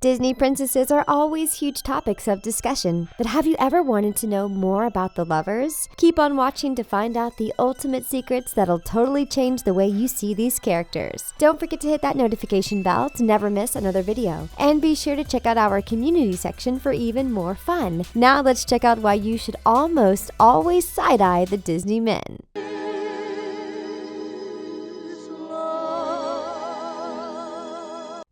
Disney princesses are always huge topics of discussion, but have you ever wanted to know more about the lovers? Keep on watching to find out the ultimate secrets that'll totally change the way you see these characters. Don't forget to hit that notification bell to never miss another video, and be sure to check out our community section for even more fun. Now let's check out why you should almost always side-eye the Disney men.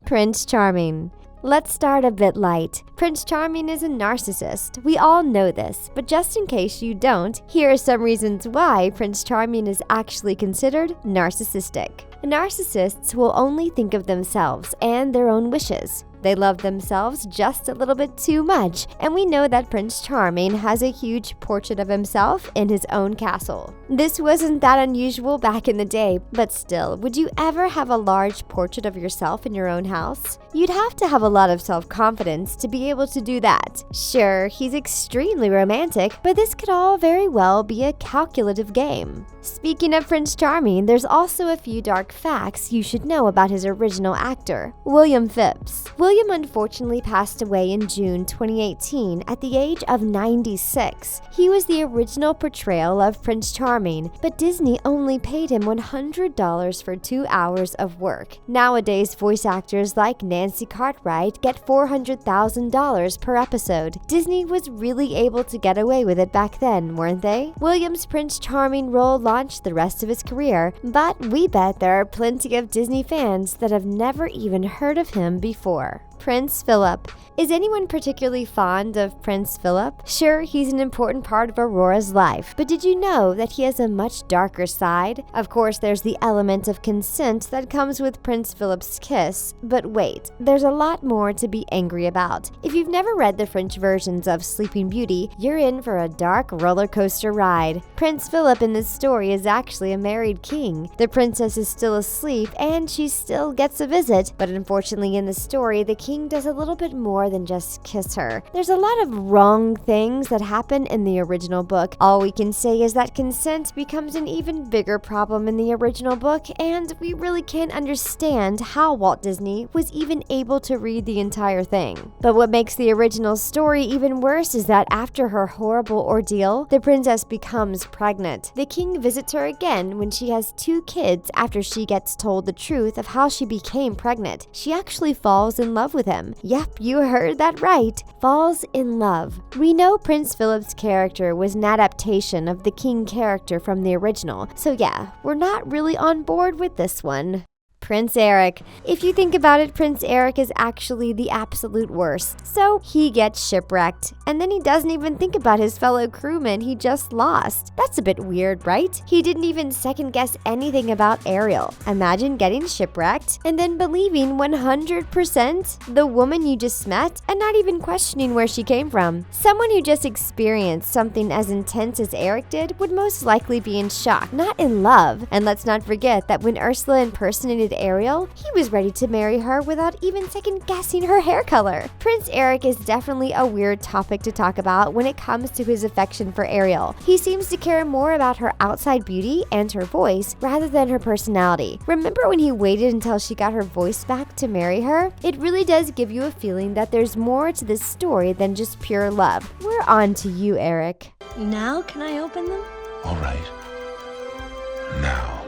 Prince Charming. Let's start a bit light. Prince Charming is a narcissist. We all know this, but just in case you don't, here are some reasons why Prince Charming is actually considered narcissistic. Narcissists will only think of themselves and their own wishes. They love themselves just a little bit too much, and we know that Prince Charming has a huge portrait of himself in his own castle. This wasn't that unusual back in the day, but still, would you ever have a large portrait of yourself in your own house? You'd have to have a lot of self-confidence to be able to do that. Sure, he's extremely romantic, but this could all very well be a calculative game. Speaking of Prince Charming, there's also a few dark facts you should know about his original actor, William Phipps. William unfortunately passed away in June 2018 at the age of 96. He was the original portrayal of Prince Charming, but Disney only paid him $100 for 2 hours of work. Nowadays, voice actors like Nancy Cartwright get $400,000 per episode. Disney was really able to get away with it back then, weren't they? William's Prince Charming role launched the rest of his career, but we bet there are plenty of Disney fans that have never even heard of him before. Prince Philip. Is anyone particularly fond of Prince Philip? Sure, he's an important part of Aurora's life, but did you know that he has a much darker side? Of course, there's the element of consent that comes with Prince Philip's kiss, but wait, there's a lot more to be angry about. If you've never read the French versions of Sleeping Beauty, you're in for a dark roller coaster ride. Prince Philip in this story is actually a married king. The princess is still asleep and she still gets a visit, but unfortunately in the story, the king does a little bit more than just kiss her. There's a lot of wrong things that happen in the original book. All we can say is that consent becomes an even bigger problem in the original book, and we really can't understand how Walt Disney was even able to read the entire thing. But what makes the original story even worse is that after her horrible ordeal, the princess becomes pregnant. The king visits her again when she has 2 kids after she gets told the truth of how she became pregnant. She actually falls in love with him. Yep, you heard that right. Falls in love. We know Prince Philip's character was an adaptation of the king character from the original, so yeah, we're not really on board with this one. Prince Eric. If you think about it, Prince Eric is actually the absolute worst. So he gets shipwrecked, and then he doesn't even think about his fellow crewmen he just lost. That's a bit weird, right? He didn't even second guess anything about Ariel. Imagine getting shipwrecked and then believing 100% the woman you just met and not even questioning where she came from. Someone who just experienced something as intense as Eric did would most likely be in shock, not in love. And let's not forget that when Ursula impersonated Ariel, he was ready to marry her without even second guessing her hair color. Prince Eric is definitely a weird topic to talk about when it comes to his affection for Ariel. He seems to care more about her outside beauty and her voice rather than her personality. Remember when he waited until she got her voice back to marry her? It really does give you a feeling that there's more to this story than just pure love. We're on to you, Eric. Now can I open them? All right. Now.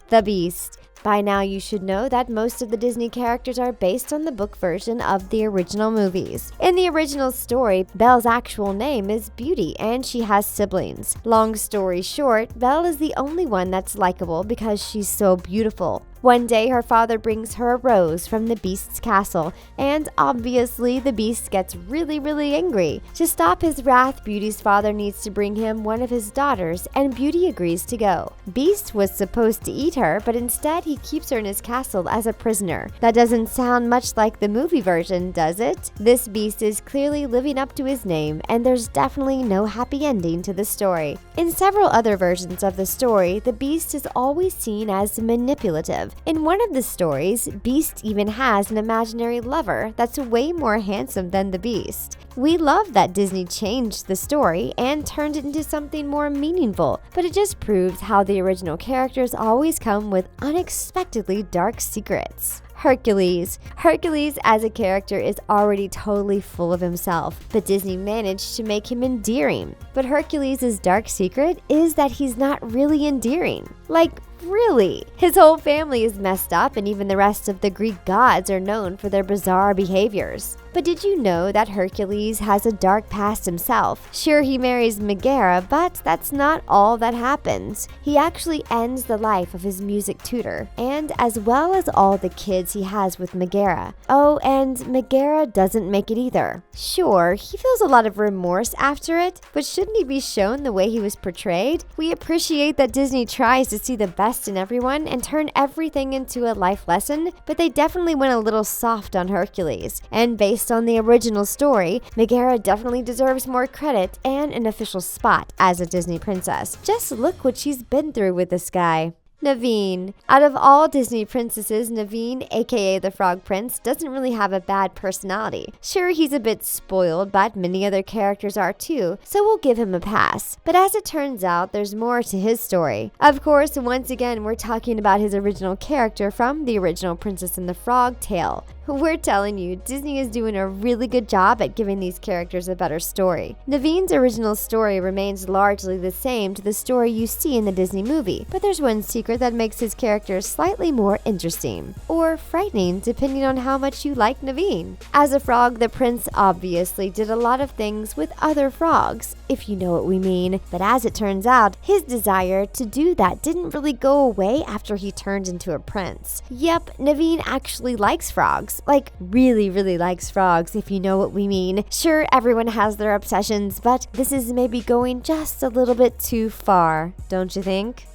The Beast. By now you should know that most of the Disney characters are based on the book version of the original movies. In the original story, Belle's actual name is Beauty and she has siblings. Long story short, Belle is the only one that's likable because she's so beautiful. One day, her father brings her a rose from the Beast's castle, and obviously the Beast gets really angry. To stop his wrath, Beauty's father needs to bring him one of his daughters, and Beauty agrees to go. Beast was supposed to eat her, but instead he keeps her in his castle as a prisoner. That doesn't sound much like the movie version, does it? This Beast is clearly living up to his name, and there's definitely no happy ending to the story. In several other versions of the story, the Beast is always seen as manipulative. perspective. In one of the stories, Beast even has an imaginary lover that's way more handsome than the Beast. We love that Disney changed the story and turned it into something more meaningful, but it just proves how the original characters always come with unexpectedly dark secrets. Hercules. Hercules as a character is already totally full of himself, but Disney managed to make him endearing. But Hercules' dark secret is that he's not really endearing. Like, really? His whole family is messed up, and even the rest of the Greek gods are known for their bizarre behaviors. But did you know that Hercules has a dark past himself? Sure, he marries Megara, but that's not all that happens. He actually ends the life of his music tutor, and as well as all the kids he has with Megara. Oh, and Megara doesn't make it either. Sure, he feels a lot of remorse after it, but shouldn't he be shown the way he was portrayed? We appreciate that Disney tries to see the best in everyone and turn everything into a life lesson, but they definitely went a little soft on Hercules. And based on the original story, Megara definitely deserves more credit and an official spot as a Disney princess. Just look what she's been through with this guy. Naveen. Out of all Disney princesses, Naveen, aka the Frog Prince, doesn't really have a bad personality. Sure, he's a bit spoiled, but many other characters are too, so we'll give him a pass. But as it turns out, there's more to his story. Of course, once again, we're talking about his original character from the original Princess and the Frog tale. We're telling you, Disney is doing a really good job at giving these characters a better story. Naveen's original story remains largely the same to the story you see in the Disney movie, but there's one secret that makes his character slightly more interesting, or frightening depending on how much you like Naveen. As a frog, the prince obviously did a lot of things with other frogs, if you know what we mean, but as it turns out, his desire to do that didn't really go away after he turned into a prince. Yep, Naveen actually likes frogs. Like, really likes frogs, if you know what we mean. Sure, everyone has their obsessions, but this is maybe going just a little bit too far, don't you think?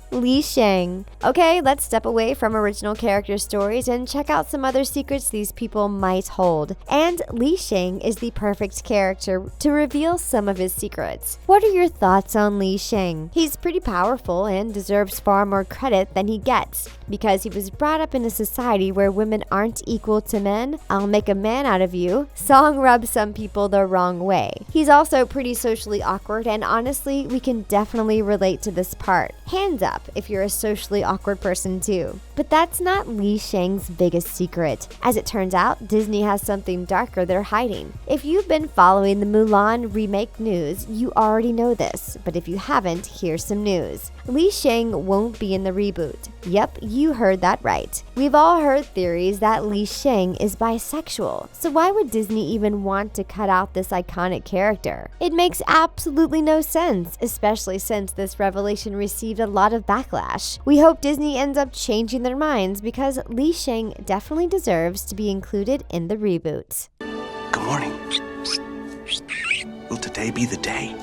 Shang. Okay, let's step away from original character stories and check out some other secrets these people might hold. And Shang is the perfect character to reveal some of his secrets. What are your thoughts on Shang? He's pretty powerful and deserves far more credit than he gets. Because he was brought up in a society where women aren't equal to men, I'll make a man out of you, song rubs some people the wrong way. He's also pretty socially awkward, and honestly, we can definitely relate to this part. Hands up if you're a socially awkward person too. But that's not Shang's biggest secret. As it turns out, Disney has something darker they're hiding. If you've been following the Mulan remake news, you already know this, but if you haven't, here's some news. Shang won't be in the reboot. Yep, you heard that right. We've all heard theories that Shang is bisexual, so why would Disney even want to cut out this iconic character? It makes absolutely no sense, especially since this revelation received a lot of backlash. We hope Disney ends up changing their minds because Shang definitely deserves to be included in the reboot. Good morning. Will today be the day?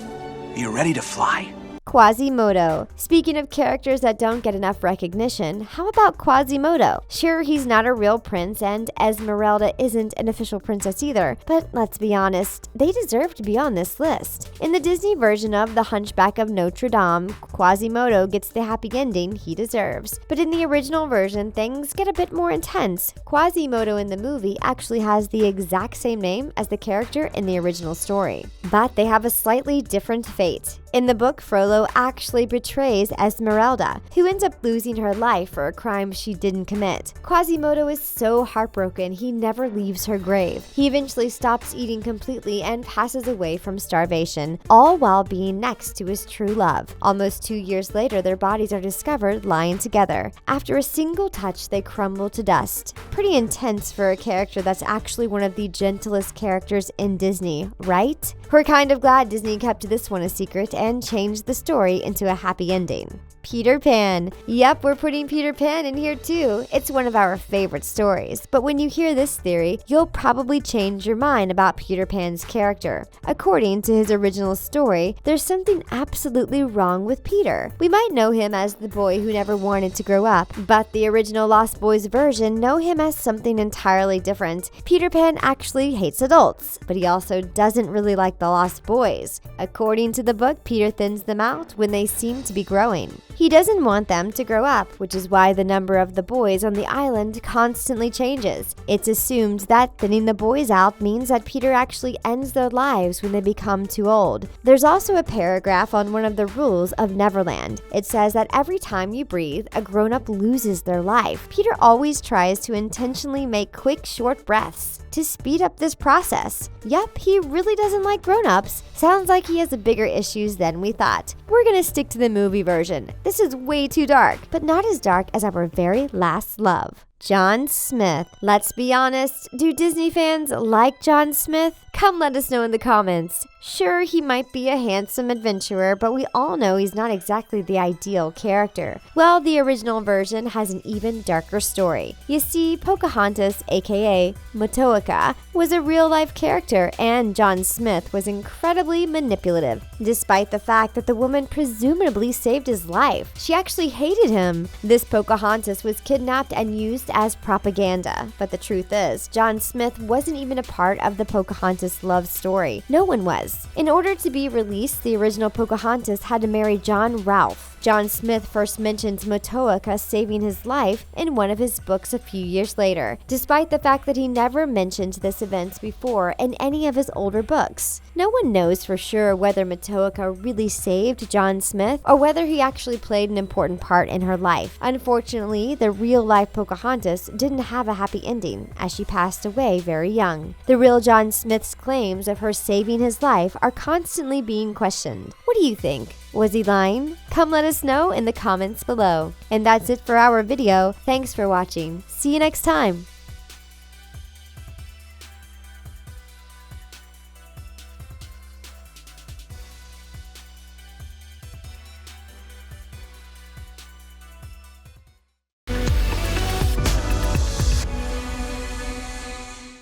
Are you ready to fly? Quasimodo. Speaking of characters that don't get enough recognition, how about Quasimodo? Sure, he's not a real prince, and Esmeralda isn't an official princess either, but let's be honest, they deserve to be on this list. In the Disney version of The Hunchback of Notre Dame, Quasimodo gets the happy ending he deserves. But in the original version, things get a bit more intense. Quasimodo in the movie actually has the exact same name as the character in the original story, but they have a slightly different fate. In the book, Frollo actually betrays Esmeralda, who ends up losing her life for a crime she didn't commit. Quasimodo is so heartbroken he never leaves her grave. He eventually stops eating completely and passes away from starvation, all while being next to his true love. Almost 2 years later, their bodies are discovered lying together. After a single touch, they crumble to dust. Pretty intense for a character that's actually one of the gentlest characters in Disney, right? We're kind of glad Disney kept this one a secret and changed the story into a happy ending. Peter Pan. Yep, we're putting Peter Pan in here too. It's one of our favorite stories. But when you hear this theory, you'll probably change your mind about Peter Pan's character. According to his original story, there's something absolutely wrong with Peter. We might know him as the boy who never wanted to grow up, but the original Lost Boys version know him as something entirely different. Peter Pan actually hates adults, but he also doesn't really like the Lost Boys. According to the book, Peter thins them out when they seem to be growing. He doesn't want them to grow up, which is why the number of the boys on the island constantly changes. It's assumed that thinning the boys out means that Peter actually ends their lives when they become too old. There's also a paragraph on one of the rules of Neverland. It says that every time you breathe, a grown-up loses their life. Peter always tries to intentionally make quick, short breaths to speed up this process. Yup, he really doesn't like grown-ups. Sounds like he has bigger issues than we thought. We're gonna stick to the movie version. This is way too dark, but not as dark as our very last love. John Smith. Let's be honest, do Disney fans like John Smith? Come let us know in the comments. Sure, he might be a handsome adventurer, but we all know he's not exactly the ideal character. Well, the original version has an even darker story. You see, Pocahontas, aka Matoaka, was a real-life character, and John Smith was incredibly manipulative. Despite the fact that the woman presumably saved his life, she actually hated him. This Pocahontas was kidnapped and used as propaganda. But the truth is, John Smith wasn't even a part of the Pocahontas love story. No one was. In order to be released, the original Pocahontas had to marry John Ralph. John Smith first mentions Matoaka saving his life in one of his books a few years later, despite the fact that he never mentioned this event before in any of his older books. No one knows for sure whether Matoaka really saved John Smith or whether he actually played an important part in her life. Unfortunately, the real-life Pocahontas didn't have a happy ending, as she passed away very young. The real John Smith's claims of her saving his life are constantly being questioned. What do you think? Was he lying? Come let us know in the comments below. And that's it for our video. Thanks for watching. See you next time.